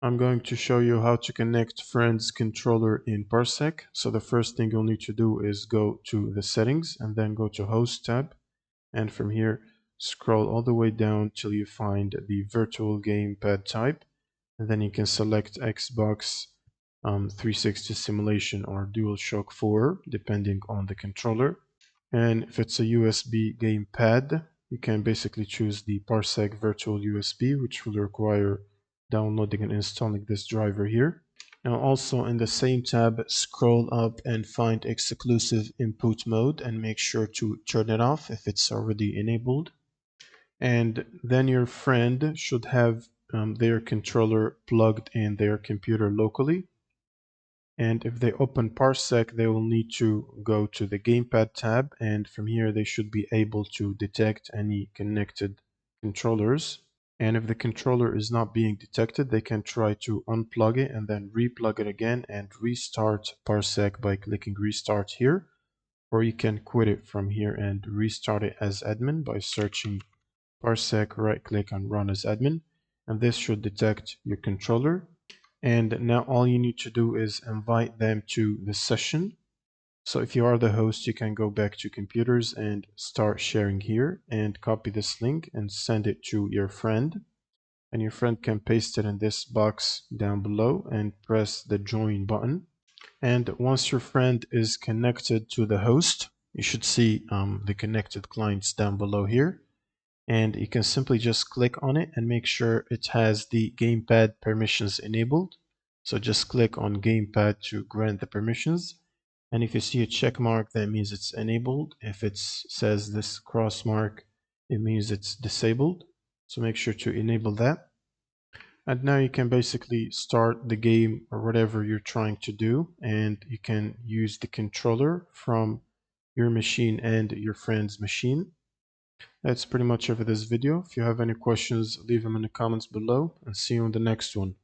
I'm going to show you how to connect friend's controller in Parsec. So the first thing you'll need to do is go to the settings and then go to host tab. And from here, scroll all the way down till you find the virtual gamepad type. And then you can select Xbox 360 simulation or DualShock 4, depending on the controller. And if it's a USB gamepad, you can basically choose the Parsec virtual USB, which will require downloading and installing this driver here. Now also in the same tab, scroll up and find exclusive input mode and make sure to turn it off if it's already enabled. And then your friend should have their controller plugged in their computer locally. And if they open Parsec, they will need to go to the Gamepad tab, and from here they should be able to detect any connected controllers. And if the controller is not being detected, they can try to unplug it and then replug it again and restart Parsec by clicking Restart here. Or you can quit it from here and restart it as admin by searching Parsec, right-click on Run as admin. And this should detect your controller. And now all you need to do is invite them to the session. So if you are the host, you can go back to computers and start sharing here and copy this link and send it to your friend. And your friend can paste it in this box down below and press the join button. And once your friend is connected to the host, you should see the connected clients down below here. And you can simply just click on it and make sure it has the gamepad permissions enabled. So just click on gamepad to grant the permissions. And if you see a check mark, that means it's enabled. If it says this cross mark, it means it's disabled. So make sure to enable that. And now you can basically start the game or whatever you're trying to do. And you can use the controller from your machine and your friend's machine. That's pretty much it for this video. If you have any questions, leave them in the comments below and see you in the next one.